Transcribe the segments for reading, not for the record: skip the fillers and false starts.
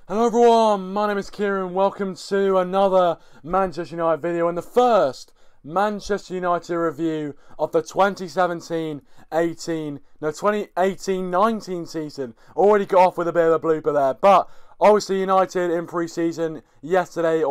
Hello everyone, my name is Kieran. Welcome to another Manchester United video and the first Manchester United review of the 2018-19 season. Already got off with a bit of a blooper there, but obviously United in pre-season yesterday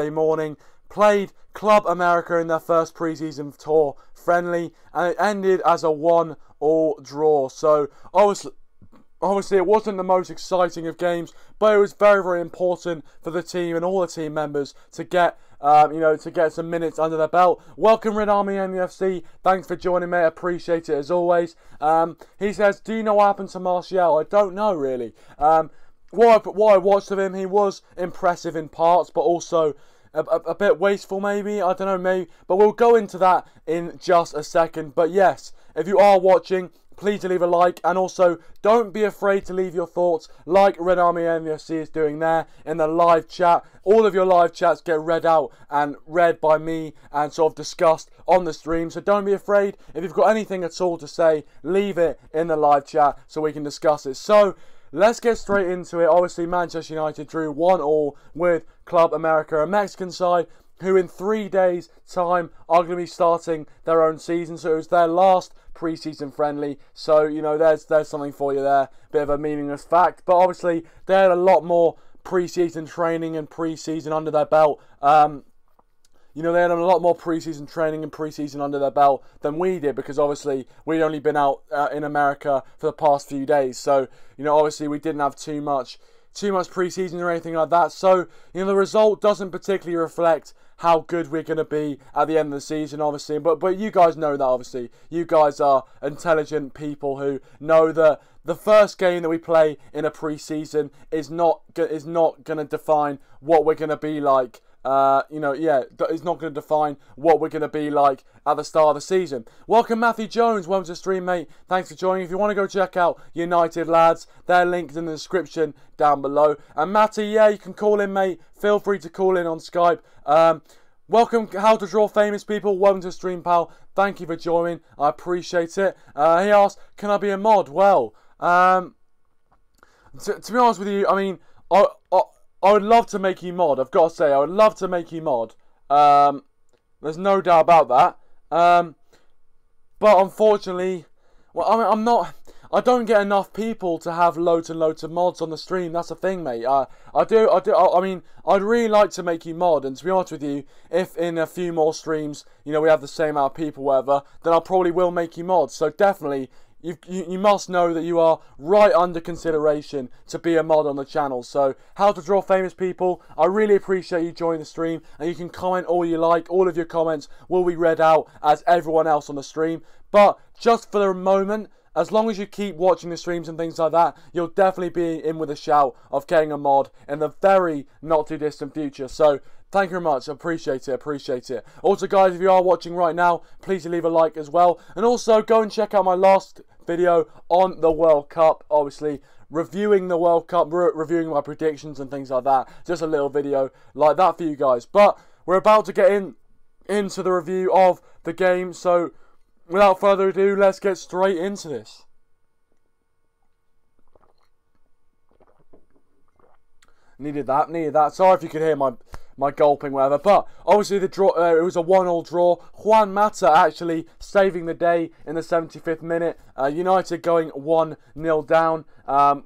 morning played Club America in their first pre-season tour friendly, and it ended as a 1-1 draw. So obviously, it wasn't the most exciting of games, but it was very, very important for the team and all the team members to get, to get some minutes under their belt. Welcome, Red Army MUFC. Thanks for joining me. I appreciate it as always. He says, "Do you know what happened to Martial?" I don't know really. What I watched of him, he was impressive in parts, but also a bit wasteful maybe. I don't know, maybe. But we'll go into that in just a second. But yes, if you are watching, please leave a like, and also don't be afraid to leave your thoughts like Red Army MUFC is doing there in the live chat. All of your live chats get read out and read by me and sort of discussed on the stream, so don't be afraid. If you've got anything at all to say, leave it in the live chat so we can discuss it. So let's get straight into it. Obviously, Manchester United drew 1-1 with Club America, a Mexican side who in 3 days' time are going to be starting their own season. So it was their last pre-season friendly. So, there's something for you there. Bit of a meaningless fact. But obviously, they had a lot more pre-season training and pre-season under their belt. They had a lot more pre-season training and pre-season under their belt than we did, because obviously we'd only been out in America for the past few days. So, obviously we didn't have too much pre-season or anything like that. So, the result doesn't particularly reflect how good we're going to be at the end of the season, obviously. But you guys know that, obviously. You guys are intelligent people who know that the first game that we play in a pre-season is not going to define what we're going to be like. It's not going to define what we're going to be like at the start of the season. Welcome, Matthew Jones. Welcome to the stream, mate. Thanks for joining. If you want to go check out United Lads, they're linked in the description down below. And Matty, yeah, you can call in, mate. Feel free to call in on Skype. Welcome, How to Draw Famous People. Welcome to the stream, pal. Thank you for joining. I appreciate it. He asked, can I be a mod? Well, to be honest with you, I mean, I would love to make you mod. I've got to say, I would love to make you mod. There's no doubt about that. But unfortunately, well, I don't get enough people to have loads and loads of mods on the stream. That's the thing, mate. I mean, I'd really like to make you mod, and to be honest with you, if in a few more streams, we have the same amount of people, whatever, then I probably will make you mod. So definitely, you must know that you are right under consideration to be a mod on the channel. So, How to Draw Famous People, I really appreciate you joining the stream, and you can comment all you like. All of your comments will be read out as everyone else on the stream. But just for the moment, as long as you keep watching the streams and things like that, you'll definitely be in with a shout of getting a mod in the very not too distant future. So, thank you very much. I appreciate it. Also, guys, if you are watching right now, please leave a like as well. And also, go and check out my last video on the World Cup. Obviously, reviewing the World Cup, reviewing my predictions and things like that. Just a little video like that for you guys. But we're about to get into the review of the game. So, without further ado, let's get straight into this. Needed that. Sorry if you could hear my gulping, whatever. But obviously the draw, it was a 1-1 draw. Juan Mata actually saving the day in the 75th minute. United going 1-0 down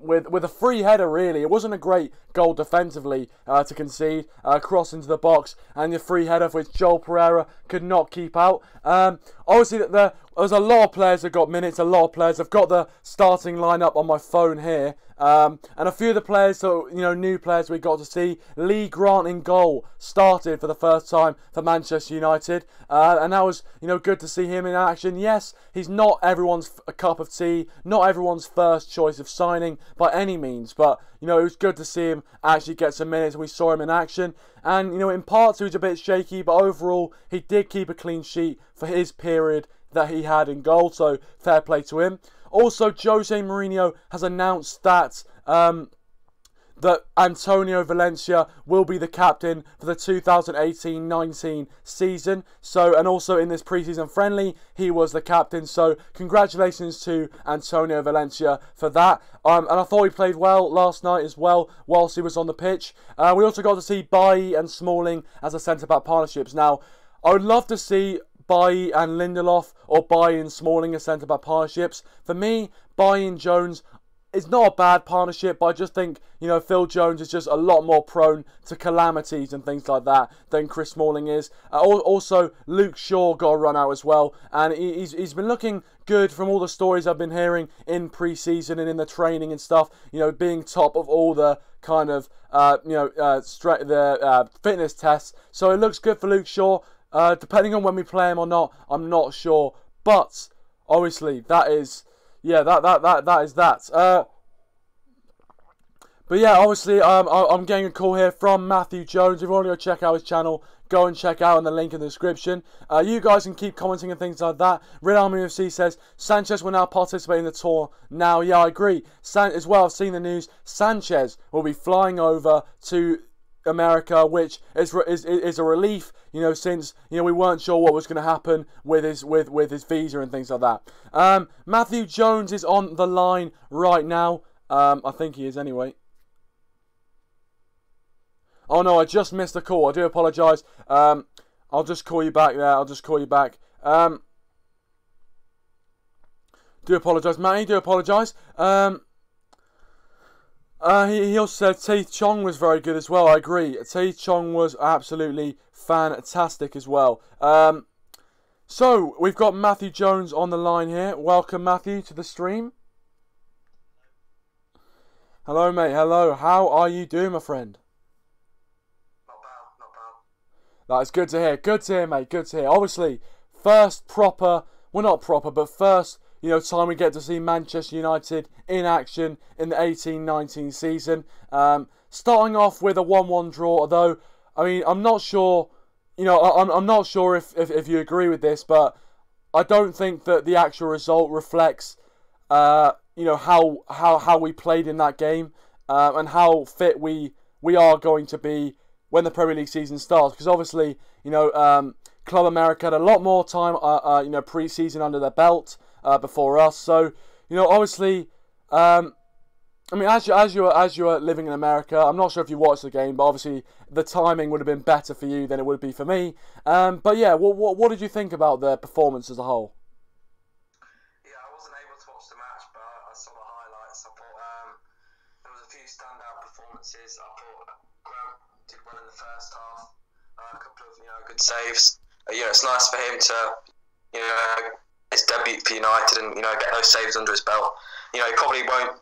with a free header, really. It wasn't a great goal defensively to concede. Cross into the box, and the free header which Joel Pereira could not keep out. Obviously, there was a lot of players that got minutes, a lot of players. I've got the starting lineup on my phone here. And a few of the players, so new players we got to see. Lee Grant in goal started for the first time for Manchester United, and that was good to see him in action. Yes, he's not everyone's cup of tea, not everyone's first choice of signing by any means, but it was good to see him actually get some minutes. We saw him in action, and in parts he was a bit shaky, but overall he did keep a clean sheet for his period that he had in goal. So fair play to him. Also, Jose Mourinho has announced that that Antonio Valencia will be the captain for the 2018-19 season. So, and also in this preseason friendly, he was the captain. So, congratulations to Antonio Valencia for that. And I thought he played well last night as well, whilst he was on the pitch. We also got to see Bailly and Smalling as a centre-back partnerships. Now, I would love to see Bailly and Lindelof, or Bailly and Smalling as centre-back partnerships. For me, Bailly and Jones is not a bad partnership, but I just think, you know, Phil Jones is just a lot more prone to calamities and things like that than Chris Smalling is. Also, Luke Shaw got a run out as well, and he's been looking good from all the stories I've been hearing in pre-season and in the training and stuff, you know, being top of all the kind of, fitness tests. So it looks good for Luke Shaw. Depending on when we play him or not, I'm not sure. But obviously, that is, yeah, that is that. But yeah, obviously, I'm getting a call here from Matthew Jones. If you want to go check out his channel, go and check out in the link in the description. You guys can keep commenting and things like that. Red Army UFC says Sanchez will now participate in the tour. Now, yeah, I agree. As well, I've seen the news. Sanchez will be flying over to America, which is a relief, you know, since, you know, we weren't sure what was going to happen with his visa and things like that. Matthew Jones is on the line right now. I think he is anyway. Oh no, I just missed the call. I do apologise. I'll just call you back there. I'll just call you back. Do apologise, Matty. Do apologise. He also said Teeth Chong was very good as well. I agree. Teeth Chong was absolutely fantastic as well. So, we've got Matthew Jones on the line here. Welcome, Matthew, to the stream. Hello, mate. Hello. How are you doing, my friend? Not bad, not bad. That's good to hear. Good to hear, mate. Good to hear. Obviously, first proper, well, not proper, but first, you know, time we get to see Manchester United in action in the 18-19 season. Starting off with a 1-1 draw, although, I mean, I'm not sure, you know, I'm not sure if you agree with this, but I don't think that the actual result reflects, you know, how we played in that game, and how fit we are going to be when the Premier League season starts. Because obviously, you know, Club America had a lot more time, you know, pre-season under their belt before us. So, you know, obviously, I mean, as you are living in America, I'm not sure if you watched the game, but obviously the timing would have been better for you than it would be for me. But yeah, what did you think about the performance as a whole? Yeah, I wasn't able to watch the match, but I saw the highlights. I thought there was a few standout performances. I thought Grant did well in the first half. A couple of, you know, good saves. You know, it's nice for him to, you know, his debut for United and, you know, get those saves under his belt. You know, he probably won't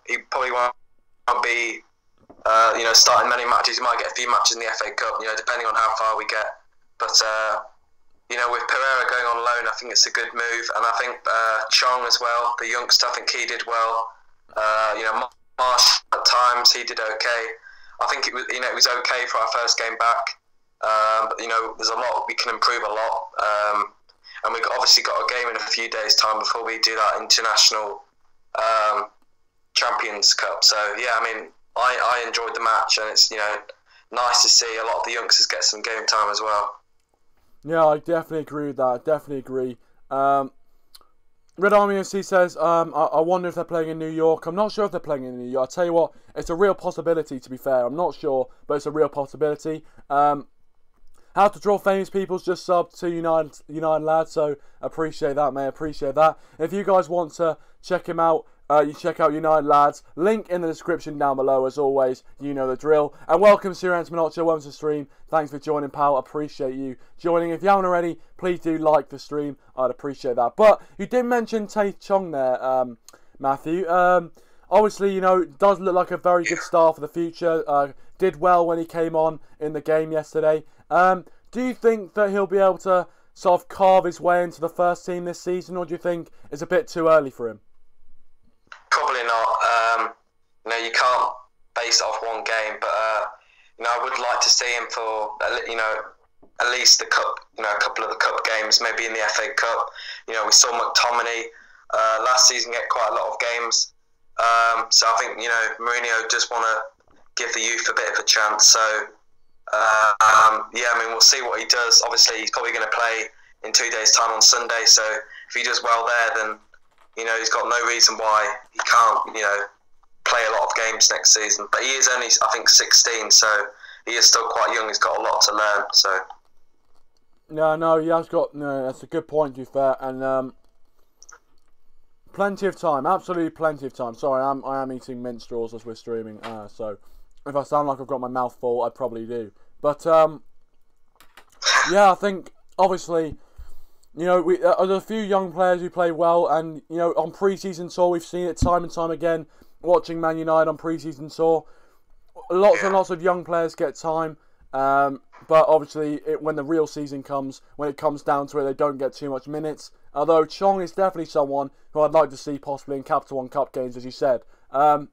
be, you know, starting many matches. He might get a few matches in the FA Cup, you know, depending on how far we get. But, you know, with Pereira going on loan, I think it's a good move. And I think Chong as well, the youngster, I think he did well. You know, Marsh at times, he did okay. I think it was, you know, it was okay for our first game back. But, you know, there's a lot, we can improve a lot. And we've obviously got a game in a few days' time before we do that international Champions Cup. So, yeah, I mean, I enjoyed the match, and it's, you know, nice to see a lot of the youngsters get some game time as well. Yeah, I definitely agree with that. I definitely agree. Red Army MC says, I wonder if they're playing in New York. I'm not sure if they're playing in New York. I'll tell you what, it's a real possibility, to be fair. I'm not sure, but it's a real possibility. How to Draw Famous People's just subbed to United Lads, so appreciate that, mate. Appreciate that. If you guys want to check him out, you check out United Lads. Link in the description down below, as always. You know the drill. And welcome, ManUnitedMax. Welcome to the stream. Thanks for joining, pal. Appreciate you joining. If you haven't already, please do like the stream. I'd appreciate that. But you did mention Teith Chong there, Matthew. Obviously, you know, does look like a very good start for the future. Did well when he came on in the game yesterday. Do you think that he'll be able to sort of carve his way into the first team this season, or do you think it's a bit too early for him? Probably not. You know, you can't base it off one game, but you know, I would like to see him for, you know, at least the cup. You know, a couple of the cup games, maybe in the FA Cup. You know, we saw McTominay last season get quite a lot of games. So I think, you know, Mourinho just want to give the youth a bit of a chance. So, yeah, I mean, we'll see what he does. Obviously, he's probably going to play in 2 days' time on Sunday. So if he does well there, then, you know, he's got no reason why he can't, you know, play a lot of games next season. But he is only, I think, 16, so he is still quite young. He's got a lot to learn. So no, he has got. No, that's a good point, to be fair, and plenty of time, absolutely plenty of time. Sorry, I am eating mint straws as we're streaming, so if I sound like I've got my mouth full, I probably do. But yeah, I think obviously, you know, there's a few young players who play well, and you know, on pre-season tour we've seen it time and time again. Watching Man United on pre-season tour, lots and lots of young players get time, but obviously when the real season comes, when it comes down to it, they don't get too much minutes. Although Chong is definitely someone who I'd like to see possibly in Capital One Cup games, as you said. But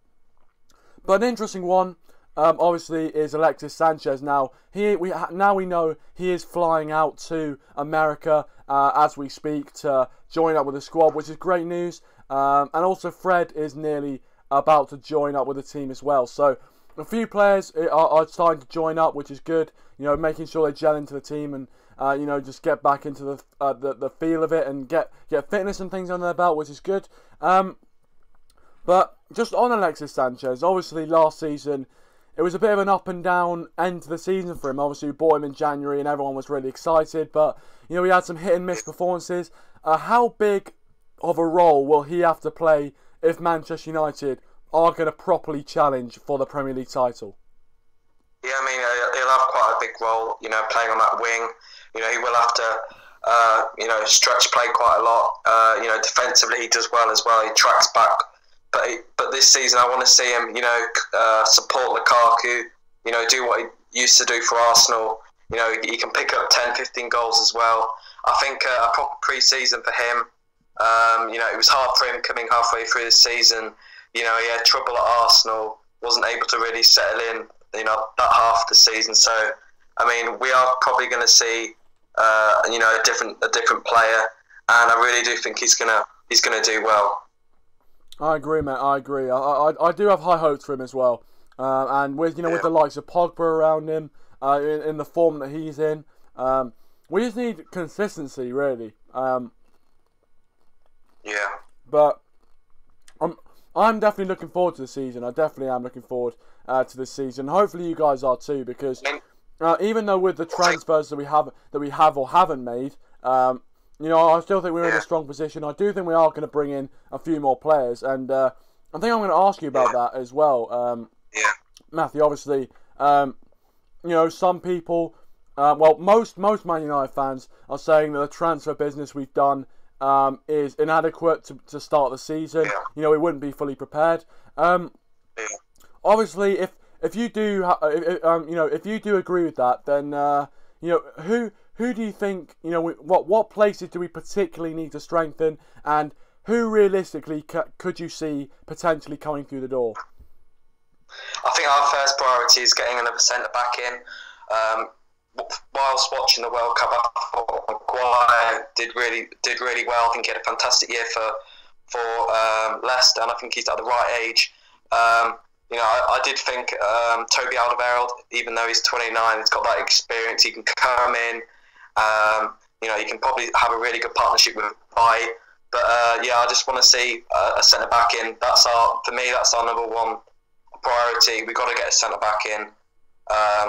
an interesting one, obviously, is Alexis Sanchez. Now we know he is flying out to America as we speak to join up with the squad, which is great news. And also Fred is nearly about to join up with the team as well. So a few players are starting to join up, which is good. You know, making sure they gel into the team and you know, just get back into the feel of it and get fitness and things under their belt, which is good. But just on Alexis Sanchez, obviously last season it was a bit of an up and down end to the season for him. Obviously we bought him in January and everyone was really excited, but you know, he had some hit and miss performances. How big of a role will he have to play if Manchester United are going to properly challenge for the Premier League title? Yeah, I mean, he'll have quite a big role, you know, playing on that wing. You know, he will have to, you know, stretch play quite a lot. You know, defensively he does well as well. He tracks back. But this season I want to see him, you know, support Lukaku, you know, do what he used to do for Arsenal. You know, he can pick up 10, 15 goals as well. I think a proper pre-season for him, you know, it was hard for him coming halfway through the season. You know, he had trouble at Arsenal, wasn't able to really settle in, you know, that half of the season. So, I mean, we are probably going to see, you know, a different player, and I really do think he's gonna do well. I agree, mate. I agree. I do have high hopes for him as well, and with with the likes of Pogba around him, in the form that he's in, we just need consistency, really. Yeah. But I'm definitely looking forward to the season. I definitely am looking forward to this season. Hopefully you guys are too, because even though with the transfers that we have or haven't made, you know, I still think we're in a strong position. I do think we are going to bring in a few more players, and I think I'm going to ask you about that as well. Matthew, obviously, you know, some people, most Man United fans are saying that the transfer business we've done is inadequate to start the season. You know, we wouldn't be fully prepared. Obviously, if you do, you know, if you do agree with that, then you know, who do you think, you know, what places do we particularly need to strengthen, and who realistically could you see potentially coming through the door? I think our first priority is getting another centre back in. Whilst watching the World Cup, I thought Maguire did really well. I think he had a fantastic year for Leicester, and I think he's at the right age. You know, I did think Toby Alderweireld, even though he's 29, he's got that experience. He can come in. You know, he can probably have a really good partnership with Bai. But yeah, I just want to see a centre back in. For me, that's our number one priority. We've got to get a centre back in.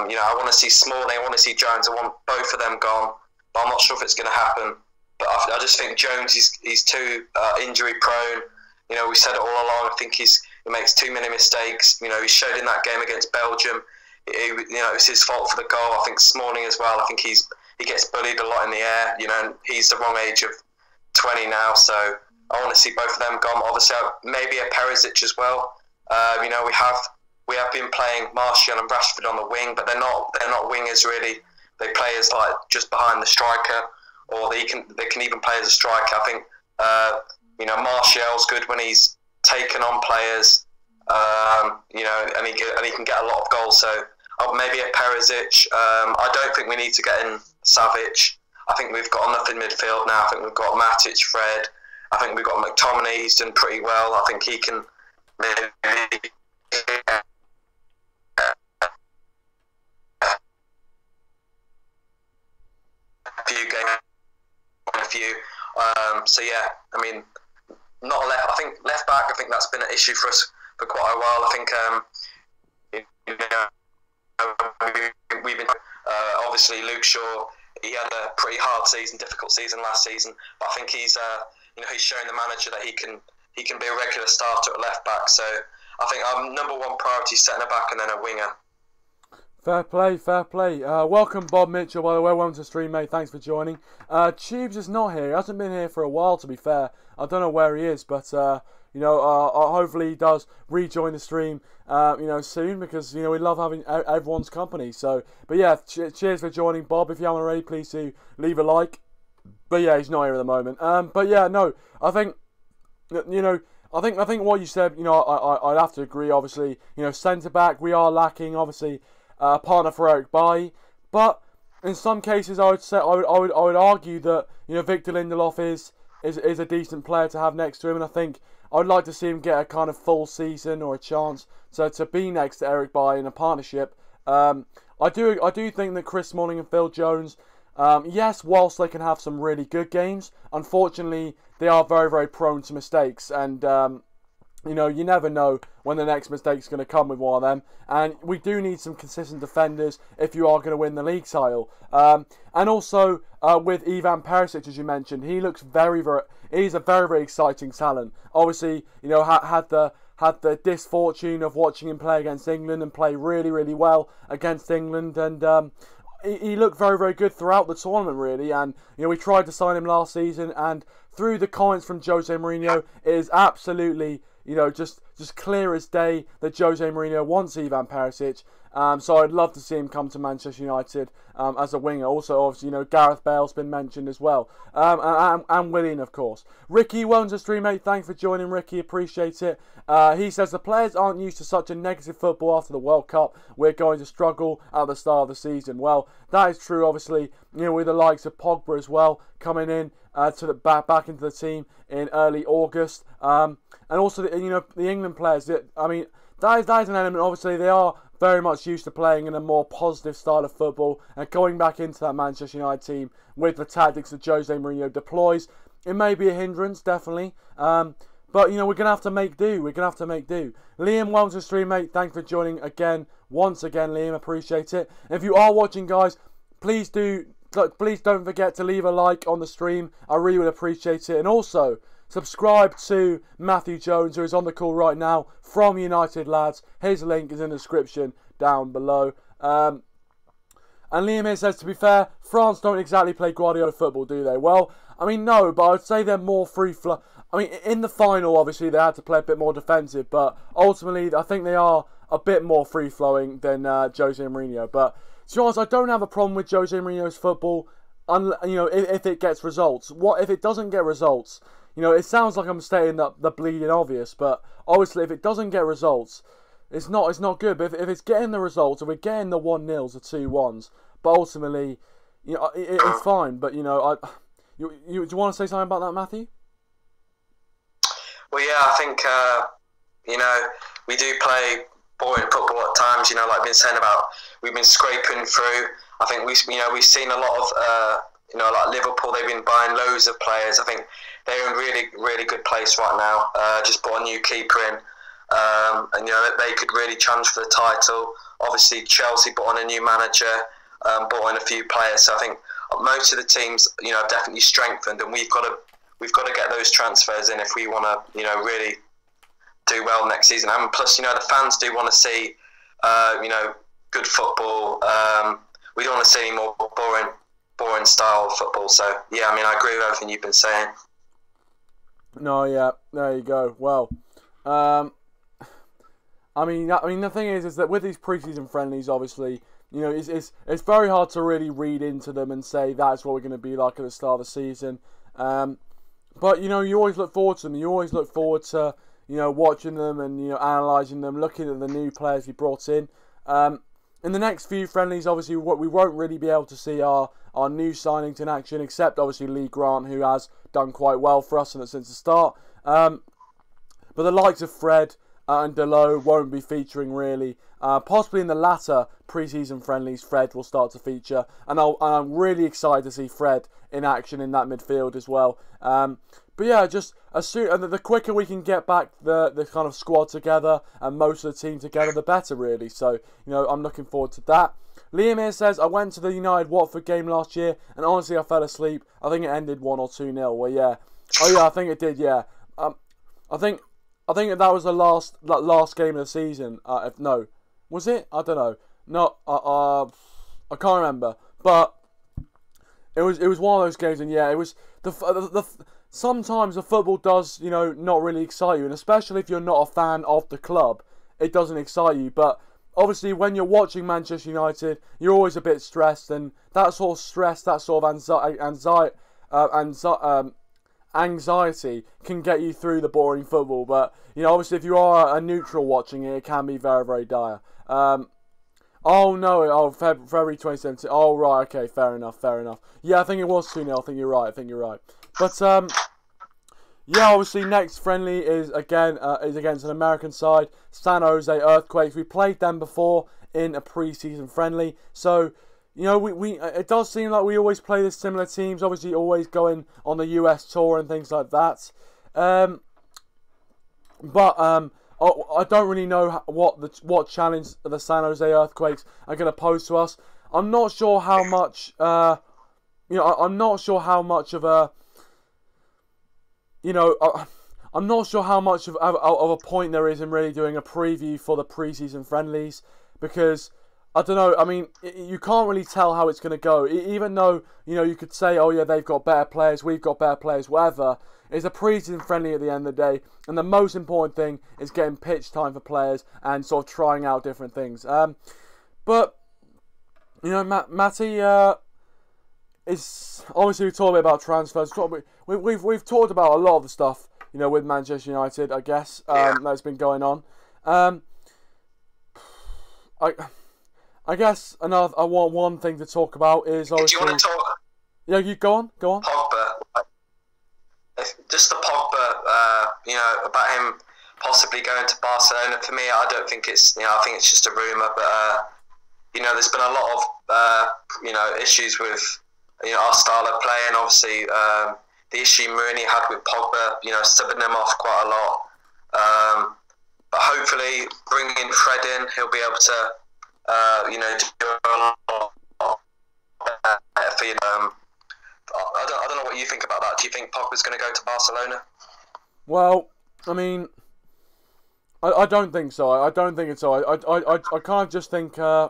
You know, I want to see Smalling, I want to see Jones. I want both of them gone, but I'm not sure if it's going to happen. But I just think Jones, he's too injury prone. You know, we said it all along. I think he makes too many mistakes. You know, he showed in that game against Belgium. You know, it was his fault for the goal. I think Smalling as well. I think he gets bullied a lot in the air. You know, and he's the wrong age of 20 now. So I want to see both of them gone. Obviously, maybe a Perisic as well. You know, we have been playing Martial and Rashford on the wing, but they're not wingers really. They play as like just behind the striker, or they can even play as a striker. I think you know, Martial's good when he's taken on players, you know, and he can get a lot of goals. So maybe a Perisic. I don't think we need to get in Savic. I think we've got enough in midfield now. I think we've got Matic, Fred. I think we've got McTominay. He's done pretty well. I think he can maybe few. So yeah, I mean, not a left. I think left back. I think that's been an issue for us for quite a while. I think we've been obviously Luke Shaw. He had a pretty hard season, difficult season last season. But I think he's he's shown the manager that he can be a regular starter at left back. So I think our number one priority is setting a back and then a winger. Fair play, fair play. Welcome, Bob Mitchell, by the way. Welcome to the stream, mate. Thanks for joining. Tubes is not here. He hasn't been here for a while, to be fair. I don't know where he is, but, hopefully he does rejoin the stream, soon, because, we love having everyone's company. So, but yeah, cheers for joining, Bob. If you haven't already, please do leave a like. But yeah, he's not here at the moment. But yeah, no, I think, I think what you said, I'd have to agree, obviously. Centre-back, we are lacking, obviously, partner for Eric Bailly, but in some cases I would argue that Victor Lindelof is a decent player to have next to him, and I think I'd like to see him get a kind of full season or a chance to be next to Eric Bailly in a partnership. I do think that Chris Smalling and Phil Jones, yes, whilst they can have some really good games, unfortunately they are very, very prone to mistakes, and you never know when the next mistake's going to come with one of them. And we do need some consistent defenders if you are going to win the league title. And also with Ivan Perisic, as you mentioned, he looks he's a very, very exciting talent. Obviously, had the misfortune of watching him play against England and play really, really well against England. And he looked very, very good throughout the tournament, really. And, we tried to sign him last season, and through the comments from Jose Mourinho, it is absolutely, just clear as day that Jose Mourinho wants Ivan Perisic. So I'd love to see him come to Manchester United as a winger. Also, obviously, Gareth Bale's been mentioned as well. And Willian, of course. Ricky, welcome to the stream, mate. Thanks for joining, Ricky. Appreciate it. He says, the players aren't used to such a negative football after the World Cup. We're going to struggle at the start of the season. Well, that is true, obviously, with the likes of Pogba as well, coming in back into the team in early August. And also, the England players, that is an element. Obviously, they are very much used to playing in a more positive style of football, and going back into that Manchester United team with the tactics that Jose Mourinho deploys, it may be a hindrance, definitely. But, we're going to have to make do. Liam, welcome to the stream, mate. Thanks for joining once again, Liam. Appreciate it. And if you are watching, guys, please don't forget to leave a like on the stream. I really would appreciate it. And also, subscribe to Matthew Jones, who is on the call right now from United Lads. His link is in the description down below. And Liam here says, to be fair, France don't exactly play Guardiola football, do they? Well, no, but I would say they're more free-flow. In the final, obviously, they had to play a bit more defensive, but ultimately, I think they are a bit more free-flowing than Jose Mourinho. But, to be honest, I don't have a problem with Jose Mourinho's football, if it gets results. What if it doesn't get results? It sounds like I'm stating the bleeding obvious, but obviously if it doesn't get results, it's not good. But if it's getting the results, if we're getting the 1-0s or 2-1s, but ultimately, it's fine. But do you want to say something about that, Matthew? Well, yeah, I think we do play boring football at times. Like I've been saying about, we've been scraping through. I think we've seen a lot of like Liverpool, they've been buying loads of players. I think they're in really, really good place right now. Just bought a new keeper in, and they could really challenge for the title. Obviously, Chelsea bought on a new manager, bought in a few players. So I think most of the teams, have definitely strengthened, and we've got to get those transfers in if we want to, really do well next season. And plus, the fans do want to see, good football. We don't want to see any more boring style of football. So yeah, I agree with everything you've been saying. No, yeah, there you go. Well, the thing is that with these pre-season friendlies, obviously, it's very hard to really read into them and say that's what we're going to be like at the start of the season. But you always look forward to them. You always look forward to watching them and analysing them, looking at the new players he brought in. In the next few friendlies, obviously, what we won't really be able to see are our new signings in action, except obviously Lee Grant, who has done quite well for us since the start. But the likes of Fred, and Delo won't be featuring really. Possibly in the latter pre-season friendlies, Fred will start to feature, and I'm really excited to see Fred in action in that midfield as well. But yeah, just and the quicker we can get back the kind of squad together and most of the team together, the better, really. So, I'm looking forward to that. Liam here says, I went to the United-Watford game last year, and honestly, I fell asleep. I think it ended 1 or 2-0. Well, yeah. Oh, yeah, I think it did, yeah. I think that was the last game of the season. No. Was it? I don't know. No, I can't remember. But it was one of those games, and yeah, it was sometimes the football does, not really excite you, and especially if you're not a fan of the club, it doesn't excite you. But obviously, when you're watching Manchester United, you're always a bit stressed, and that sort of stress, that sort of anxiety can get you through the boring football. But obviously, if you are a neutral watching it, it can be very, very dire. February 2017. Oh, right, okay, fair enough. Yeah, I think it was 2-0. I think you're right. But yeah, obviously next friendly is against an American side, San Jose Earthquakes. We played them before in a pre-season friendly, so it does seem like we always play the similar teams. Obviously, always going on the US tour and things like that. I don't really know what challenge the San Jose Earthquakes are going to pose to us. I'm not sure how much. I'm not sure how much of a. I'm not sure how much of a point there is in really doing a preview for the pre-season friendlies, because I don't know. I mean, you can't really tell how it's going to go. Even though you could say, oh yeah, they've got better players, we've got better players, whatever. It's a pre-season friendly at the end of the day, and the most important thing is getting pitch time for players and sort of trying out different things. But Matty is obviously we talked a bit about transfers. We've talked about a lot of the stuff with Manchester United, I guess, that's been going on. I guess I want one thing to talk about is obviously. Do you want to talk? Yeah, you go on. Pogba. Just the Pogba, about him possibly going to Barcelona. For me, I don't think it's, I think it's just a rumour. But there's been a lot of issues with our style of play, and obviously the issue Mourinho had with Pogba, subbing him off quite a lot. But hopefully, bringing Fred in, he'll be able to do a lot better for I don't know what you think about that. Do you think Pogba's going to go to Barcelona? Well, I mean, I don't think so. I don't think it's so. I kind of just think, I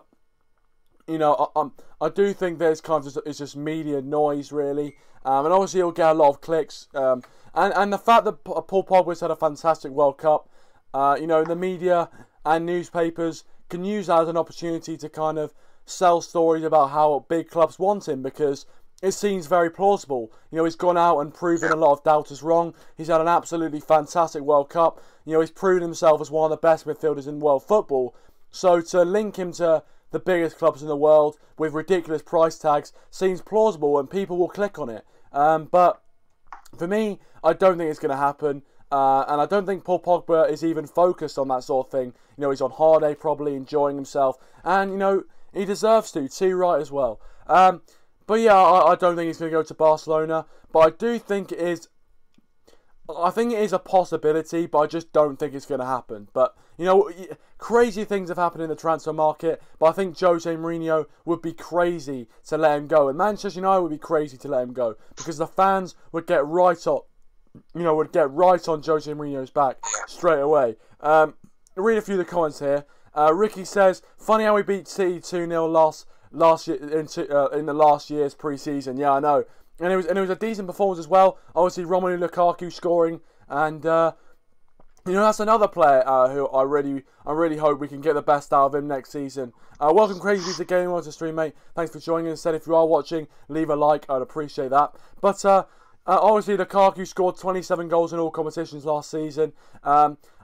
do think there's kind of it's just media noise, really. And obviously he'll get a lot of clicks. And the fact that Paul Pogba's had a fantastic World Cup, the media and newspapers can use that as an opportunity to kind of sell stories about how big clubs want him, because it seems very plausible. He's gone out and proven a lot of doubters wrong. He's had an absolutely fantastic World Cup. He's proven himself as one of the best midfielders in world football. So to link him to the biggest clubs in the world with ridiculous price tags seems plausible, and people will click on it. But for me, I don't think it's going to happen. And I don't think Paul Pogba is even focused on that sort of thing. He's on holiday, probably enjoying himself. And, he deserves to. Too right as well. But yeah, I don't think he's going to go to Barcelona. But I do think it is. I think it is a possibility, but I just don't think it's going to happen. But, crazy things have happened in the transfer market. But I think Jose Mourinho would be crazy to let him go. And Manchester United would be crazy to let him go, because the fans would get right on, Jose Mourinho's back straight away. Read a few of the comments here. Ricky says, funny how we beat City 2-0 last year in the last year's pre-season. Yeah, I know, and it was a decent performance as well. Obviously, Romelu Lukaku scoring, and that's another player who I really hope we can get the best out of him next season. Welcome, Crazy to Gaming on the stream, mate. Thanks for joining us. Said if you are watching, leave a like. I'd appreciate that. But obviously, Lukaku scored 27 goals in all competitions last season.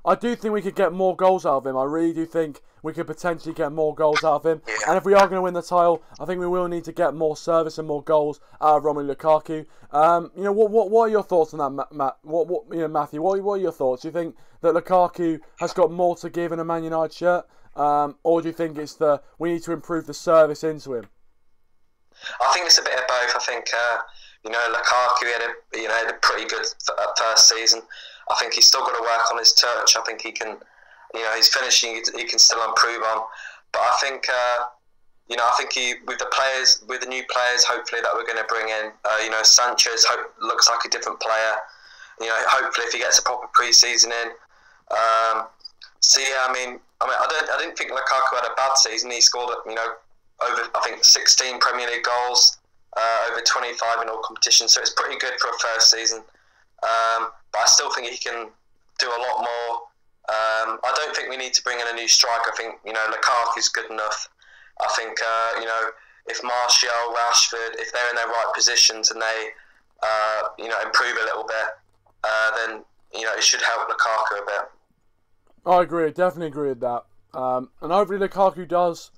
I do think we could get more goals out of him. I really do think we could potentially get more goals out of him. Yeah. And if we are going to win the title, I think we will need to get more service and more goals out of Romelu Lukaku. What are your thoughts on that, Matthew? What are your thoughts? Do you think that Lukaku has got more to give in a Man United shirt, or do you think it's we need to improve the service into him? I think it's a bit of both. I think Lukaku had a pretty good first season. I think he's still got to work on his touch. I think he can, his finishing he can still improve on. But I think with the new players, hopefully that we're going to bring in, Sanchez looks like a different player. Hopefully if he gets a proper pre-season in. I didn't think Lukaku had a bad season. He scored, over 16 Premier League goals, over 25 in all competitions. So it's pretty good for a first season. But I still think he can do a lot more. I don't think we need to bring in a new striker. I think Lukaku's good enough. I think if Martial, Rashford, if they're in their right positions and they improve a little bit, then it should help Lukaku a bit. I agree. Definitely agree with that. And hopefully Lukaku does,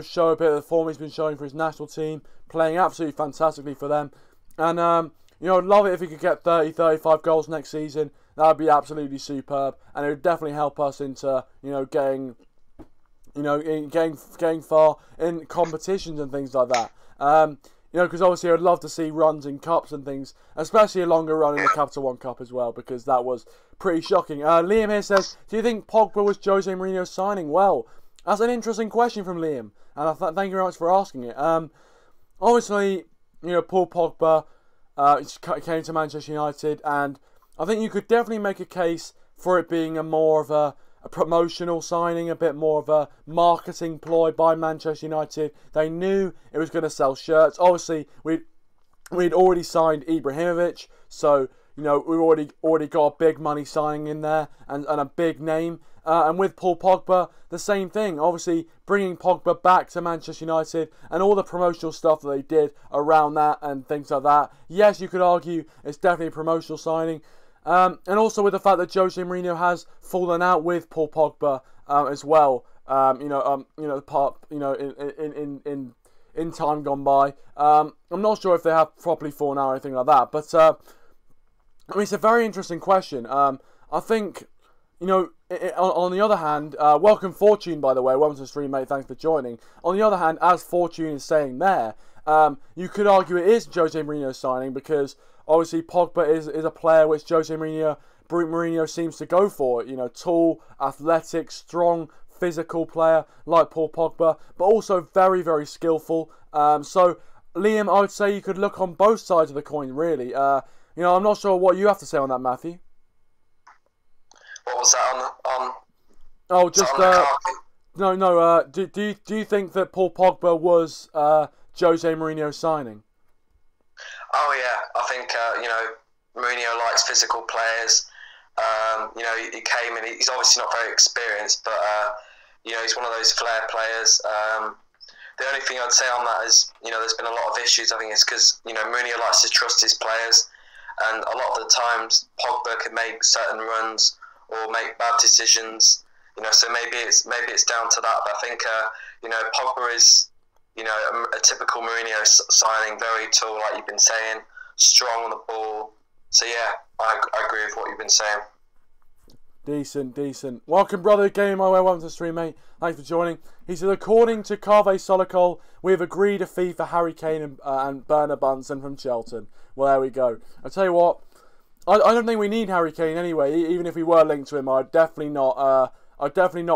show a bit of the form he's been showing for his national team, playing absolutely fantastically for them. And I'd love it if he could get 30, 35 goals next season. That would be absolutely superb, and it would definitely help us into getting far in competitions and things like that. Because obviously I'd love to see runs in cups and things, especially a longer run in the Capital One Cup as well, because that was pretty shocking. Liam here says, do you think Pogba was Jose Mourinho's signing? Well, that's an interesting question from Liam, and I thank you very much for asking it. Obviously, Paul Pogba came to Manchester United, and I think you could definitely make a case for it being a more of a promotional signing, a bit more of a marketing ploy by Manchester United. They knew it was going to sell shirts. Obviously, we'd already signed Ibrahimovic, so we've already got a big money signing in there and a big name. And with Paul Pogba, the same thing. Obviously, bringing Pogba back to Manchester United and all the promotional stuff that they did around that and things like that. Yes, you could argue it's definitely a promotional signing. And also with the fact that Jose Mourinho has fallen out with Paul Pogba as well. In time gone by. I'm not sure if they have properly fallen out or anything like that. But it's a very interesting question. I think on the other hand, welcome Fortune, by the way. Welcome to the stream, mate. Thanks for joining. On the other hand, as Fortune is saying there, you could argue it is Jose Mourinho's signing because obviously Pogba is a player which Jose Mourinho seems to go for. Tall, athletic, strong, physical player like Paul Pogba, but also very, very skillful. So, Liam, I would say you could look on both sides of the coin, really. I'm not sure what you have to say on that, Matthew. What was that on? Oh, just no. Do you think that Paul Pogba was Jose Mourinho's signing? Oh yeah, I think Mourinho likes physical players. He came in. He's obviously not very experienced, but he's one of those flair players. The only thing I'd say on that is there's been a lot of issues. I think it's because Mourinho likes to trust his players, and a lot of the times Pogba can make certain runs or make bad decisions, so maybe it's down to that. But I think, Pogba is, a typical Mourinho signing, very tall, like you've been saying, strong on the ball. So yeah, I agree with what you've been saying. Decent. Welcome, brother. Game my way. Welcome to the stream, mate. Thanks for joining. He said, according to Carve Solikol, we have agreed a fee for Harry Kane and Bernard Bunsen from Cheltenham. Well, there we go. I'll tell you what. I don't think we need Harry Kane anyway. Even if we were linked to him, I'd definitely not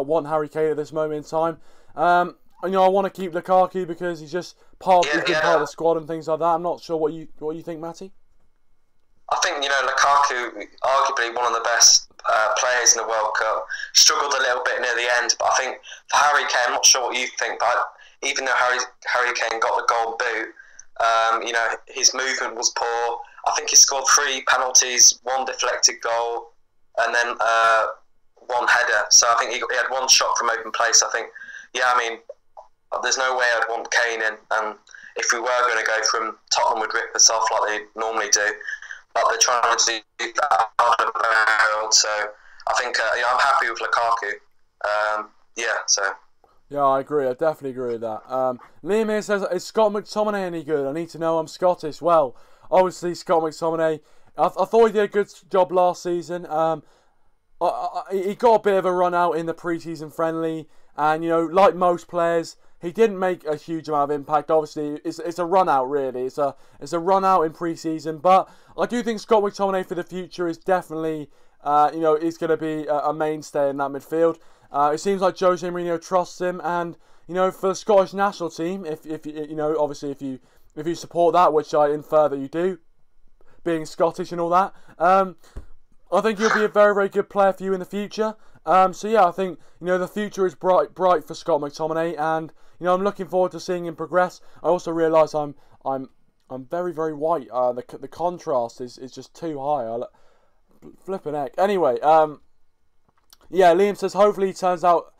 want Harry Kane at this moment in time. I want to keep Lukaku because he's just part of the squad and things like that. I'm not sure what you think, Matty. I think Lukaku, arguably one of the best players in the World Cup, struggled a little bit near the end. But I think for Harry Kane, I'm not sure what you think, but even though Harry Kane got the gold boot, his movement was poor. I think he scored 3 penalties, 1 deflected goal, and then one header. So I think he had 1 shot from open place. I think, there's no way I'd want Kane in. And if we were going to go for him, Tottenham would rip us off like they normally do. But they're trying to do that out of the world. So I think I'm happy with Lukaku. So. Yeah, I agree. I definitely agree with that. Liam here says, is Scott McTominay any good? I need to know. I'm Scottish. Well, obviously, Scott McTominay, I thought he did a good job last season. He got a bit of a run out in the pre-season friendly. And, like most players, he didn't make a huge amount of impact. Obviously, it's a run out, really. It's a run out in pre-season. But I do think Scott McTominay for the future is definitely, is going to be a mainstay in that midfield. It seems like Jose Mourinho trusts him, and for the Scottish national team, if you support that, which I infer that you do, being Scottish and all that, I think he'll be a very, very good player for you in the future. I think the future is bright for Scott McTominay, and I'm looking forward to seeing him progress. I also realise I'm very, very white. The contrast is just too high. Flipping heck. Anyway, Liam says hopefully he turns out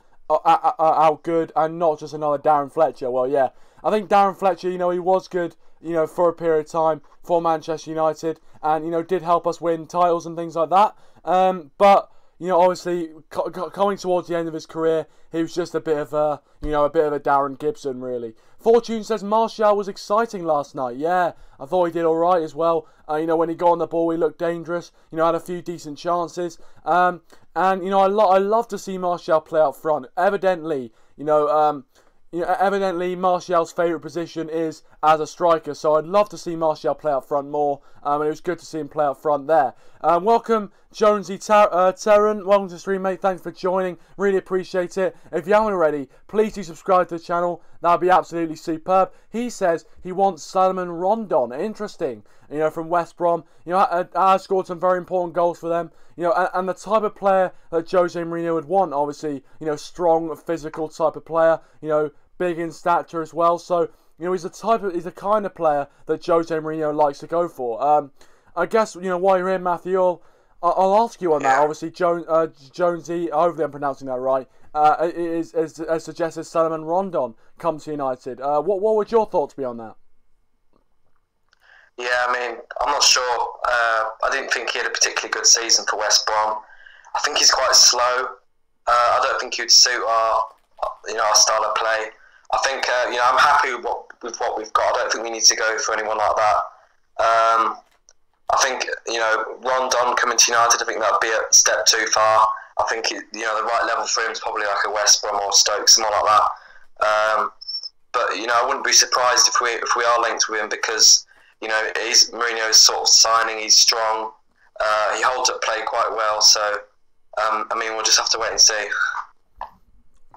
good and not just another Darren Fletcher. Well, yeah, I think Darren Fletcher, he was good, for a period of time for Manchester United, and did help us win titles and things like that. But obviously coming towards the end of his career, he was just a bit of a Darren Gibson, really. Fortune says Martial was exciting last night. Yeah, I thought he did all right as well. When he got on the ball, he looked dangerous. Had a few decent chances. I love to see Martial play up front. Evidently, Martial's favourite position is as a striker, so I'd love to see Martial play up front more, and it was good to see him play up front there. Welcome, Jonesy Terran. Welcome to the stream, mate. Thanks for joining. Really appreciate it. If you haven't already, please do subscribe to the channel. That would be absolutely superb. He says he wants Salomon Rondon. Interesting. From West Brom. Has scored some very important goals for them. And the type of player that Jose Mourinho would want, obviously, strong, physical type of player, big in stature as well. So, he's the kind of player that Jose Mourinho likes to go for. I guess, while you're here, Matthew, I'll ask you on that. Obviously, Jonesy, hopefully I'm pronouncing that right, is suggested Salomon Rondon come to United. What would your thoughts be on that? Yeah, I'm not sure. I didn't think he had a particularly good season for West Brom. I think he's quite slow. I don't think he would suit our style of play. I think, I'm happy with what we've got. I don't think we need to go for anyone like that. I think, Rondon coming to United, I think that would be a step too far. I think, the right level for him is probably like a West Brom or Stoke, someone like that. But, I wouldn't be surprised if we are linked with him because, Mourinho's sort of signing, he's strong. He holds up play quite well, so, we'll just have to wait and see.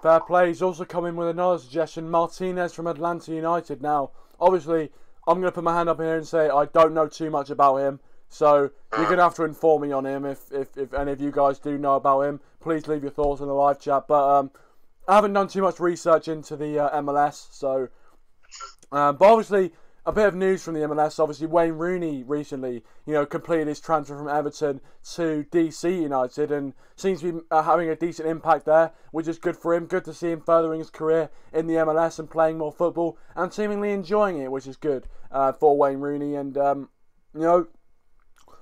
Fair play. He's also coming with another suggestion. Martinez from Atlanta United. Now, obviously, I'm going to put my hand up here and say I don't know too much about him. So, you're going to have to inform me on him. If any of you guys do know about him, please leave your thoughts in the live chat. But I haven't done too much research into the MLS. So, but obviously, a bit of news from the MLS. Obviously, Wayne Rooney recently, completed his transfer from Everton to DC United and seems to be having a decent impact there, which is good for him. Good to see him furthering his career in the MLS and playing more football and seemingly enjoying it, which is good for Wayne Rooney. And,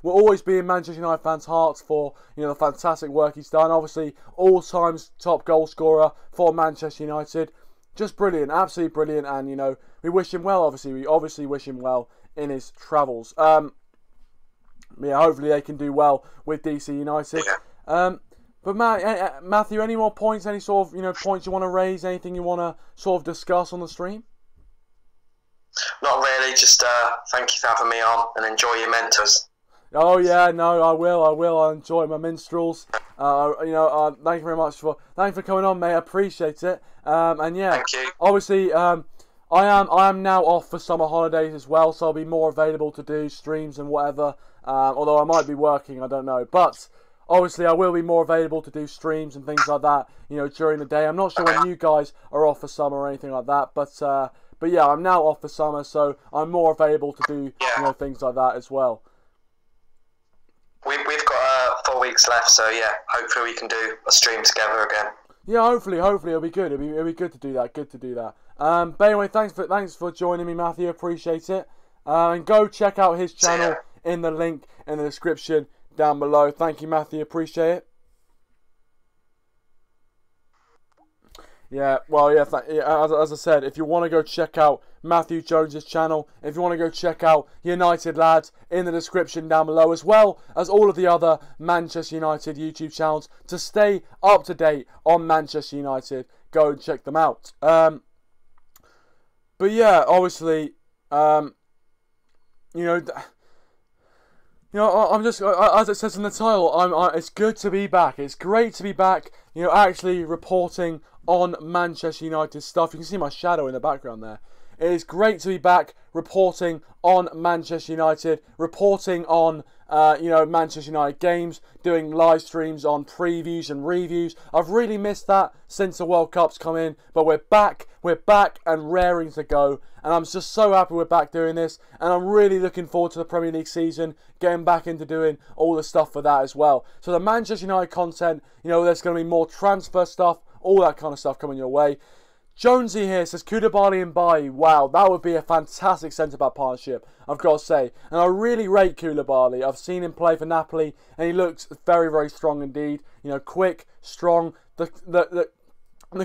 we'll always be in Manchester United fans' hearts for, the fantastic work he's done. Obviously, all-time top goal scorer for Manchester United. Just brilliant, absolutely brilliant, and we wish him well. We obviously wish him well in his travels. Hopefully they can do well with DC United. But Matthew, any more points? Any sort of points you want to raise? Anything you want to sort of discuss on the stream? Not really. Just thank you for having me on, and enjoy your mentors. Oh yeah, no, I will. I'll enjoy my minstrels. Thank you very much thanks for coming on, mate. I appreciate it. And yeah, thank you. Obviously, I am now off for summer holidays as well, so I'll be more available to do streams and whatever. Although I might be working, I don't know. But obviously, I will be more available to do streams and things like that. During the day. I'm not sure when you guys are off for summer or anything like that. But yeah, I'm now off for summer, so I'm more available to do things like that as well. We've got 4 weeks left, so yeah, hopefully we can do a stream together again. Yeah, hopefully it'll be good. It'll be good to do that. Good to do that. But anyway, thanks for joining me, Matthew. Appreciate it. And go check out his channel in the link in the description down below. Thank you, Matthew. Appreciate it. Yeah, well, as I said, if you want to go check out Matthew Jones's channel, if you want to go check out United Lads, in the description down below, as well as all of the other Manchester United YouTube channels, to stay up to date on Manchester United, go and check them out. But yeah, obviously, I'm just, as it says in the title, it's good to be back. It's great to be back, actually reporting on Manchester United stuff. You can see my shadow in the background there. It is great to be back reporting on Manchester United, reporting on, Manchester United games, doing live streams on previews and reviews. I've really missed that since the World Cup's come in, but we're back and raring to go. And I'm just so happy we're back doing this, and I'm really looking forward to the Premier League season, getting back into doing all the stuff for that as well. So the Manchester United content, there's going to be more transfer stuff, all that kind of stuff coming your way. Jonesy here says Koulibaly and Bailly. Wow, that would be a fantastic centre-back partnership, I've got to say. And I really rate Koulibaly. I've seen him play for Napoli, and he looks very, very strong indeed. Quick, strong, the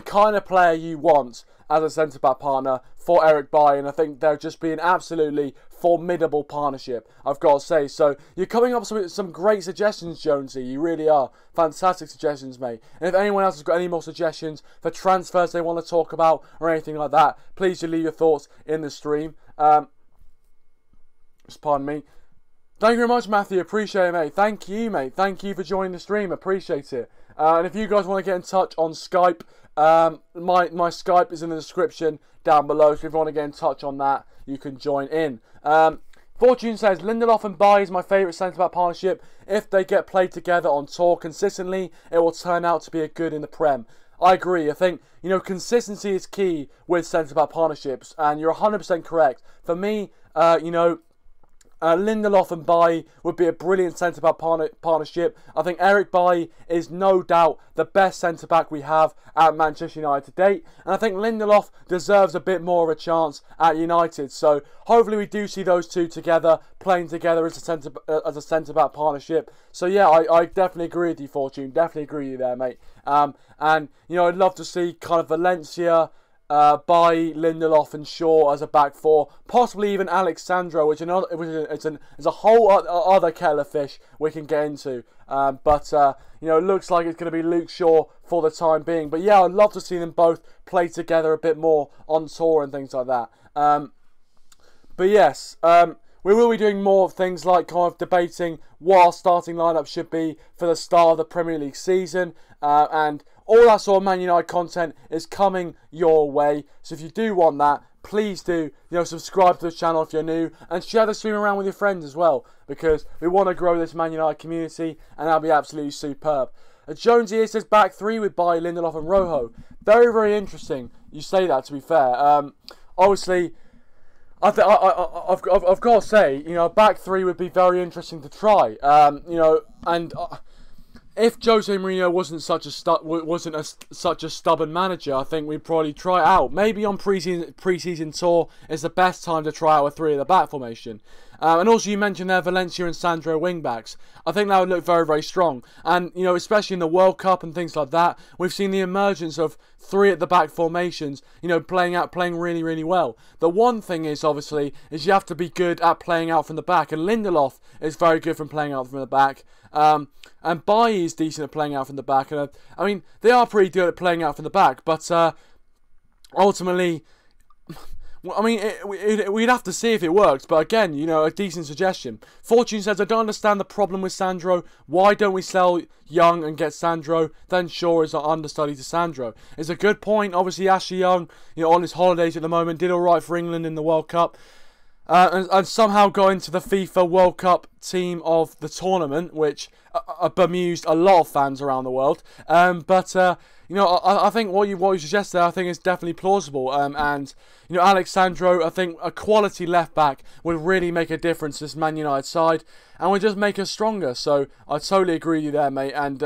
kind of player you want as a centre-back partner for Eric Bailly, and I think they'll just be an absolutely formidable partnership, I've got to say. So you're coming up with some great suggestions, Jonesy. You really are. Fantastic suggestions, mate. And if anyone else has got any more suggestions for transfers they want to talk about or anything like that, please do leave your thoughts in the stream. Pardon me. Thank you very much, Matthew. Appreciate it, mate. Thank you, mate. Thank you for joining the stream. Appreciate it. And if you guys want to get in touch on Skype, my Skype is in the description down below. So if you want to get in touch on that, you can join in. Fortune says Lindelof and Bailly is my favourite centre-back partnership. If they get played together on tour consistently, it will turn out to be a good in the Prem. I agree. I think, consistency is key with centre-back partnerships, and you're 100% correct. For me, Lindelof and Bailly would be a brilliant centre-back partnership. I think Eric Bailly is no doubt the best centre-back we have at Manchester United to date. And I think Lindelof deserves a bit more of a chance at United. So hopefully we do see those two together, playing together as a centre-back partnership. So yeah, I definitely agree with you, Fortune. Definitely agree with you there, mate. And, I'd love to see kind of Bailly, Lindelof and Shaw as a back four, possibly even Alex Sandro, which is a whole other kettle of fish we can get into. But it looks like it's going to be Luke Shaw for the time being. But yeah, I'd love to see them both play together a bit more on tour and things like that. But yes, we will be doing more things like kind of debating what our starting lineup should be for the start of the Premier League season, and all that sort of Man United content is coming your way. So if you do want that, please do, subscribe to the channel if you're new, and share the stream around with your friends as well, because we want to grow this Man United community, and that'll be absolutely superb. Jonesy here says back three with Bailly, Lindelof and Rojo. Very, very interesting. You say that, to be fair. Obviously, I've got to say, back three would be very interesting to try. If Jose Mourinho wasn't such a stubborn manager, I think we'd probably try it out. Maybe on pre-season tour is the best time to try out a three at the back formation. And also you mentioned there Valencia and Sandro wing-backs. I think that would look very, very strong. And, especially in the World Cup and things like that, we've seen the emergence of three at the back formations, playing really, really well. The one thing is, obviously, is you have to be good at playing out from the back. And Lindelof is very good from playing out from the back. And Bailly is decent at playing out from the back. And they are pretty good at playing out from the back. But ultimately, we'd have to see if it works. But again, a decent suggestion. Fortune says, I don't understand the problem with Sandro. Why don't we sell Young and get Sandro? Then Shaw is our understudy to Sandro. It's a good point. Obviously, Ashley Young, on his holidays at the moment, did all right for England in the World Cup. And somehow got into the FIFA World Cup team of the tournament, which bemused a lot of fans around the world. I think what you suggest there, I think is definitely plausible. And Alex Sandro, I think a quality left back would really make a difference to this Man United side, and would just make us stronger. So I totally agree with you there, mate. And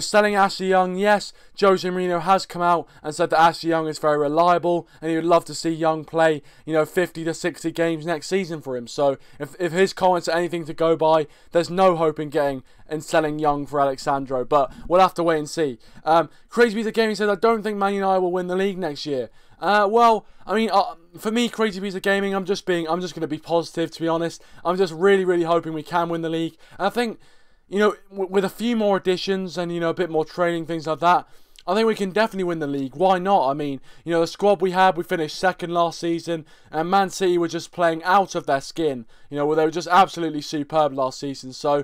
selling Ashley Young, yes, Jose Mourinho has come out and said that Ashley Young is very reliable, and he would love to see Young play 50 to 60 games next season for him. So if his comments are anything to go go by, there's no hope in getting and selling Young for Alexandro, but we'll have to wait and see. Crazy Pizza Gaming says, I don't think Man United will win the league next year. Well, I mean, for me, Crazy Pizza Gaming, I'm just going to be positive, to be honest. I'm just really, really hoping we can win the league. And I think, you know, with a few more additions and, you know, a bit more training, things like that, I think we can definitely win the league. Why not? I mean, you know, the squad we had, we finished second last season, and Man City were just playing out of their skin. You know, they were just absolutely superb last season. So,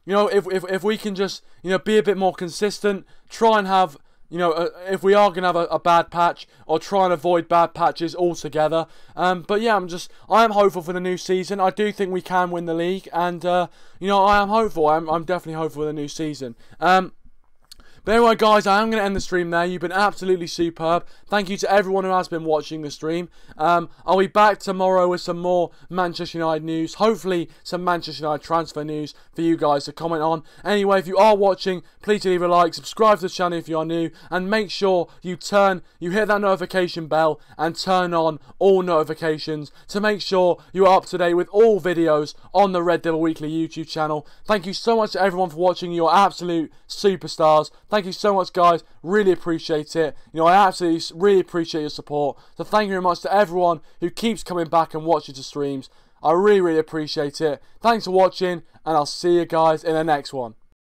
you know, if we can just, you know, be a bit more consistent, try and have, you know, if we are going to have a bad patch, or try and avoid bad patches altogether. But yeah, I am hopeful for the new season. I do think we can win the league, and, you know, I am hopeful. I'm definitely hopeful for the new season. But anyway, guys, I am going to end the stream there. You've been absolutely superb. Thank you to everyone who has been watching the stream. I'll be back tomorrow with some more Manchester United news. Hopefully, some Manchester United transfer news for you guys to comment on. Anyway, if you are watching, please leave a like, subscribe to the channel if you are new, and make sure you hit that notification bell and turn on all notifications to make sure you are up to date with all videos on the Red Devil Weekly YouTube channel. Thank you so much to everyone for watching. You're absolute superstars. Thank you so much, guys. Really appreciate it. You know, I absolutely really appreciate your support. So thank you very much to everyone who keeps coming back and watching the streams. I really, really appreciate it. Thanks for watching, and I'll see you guys in the next one.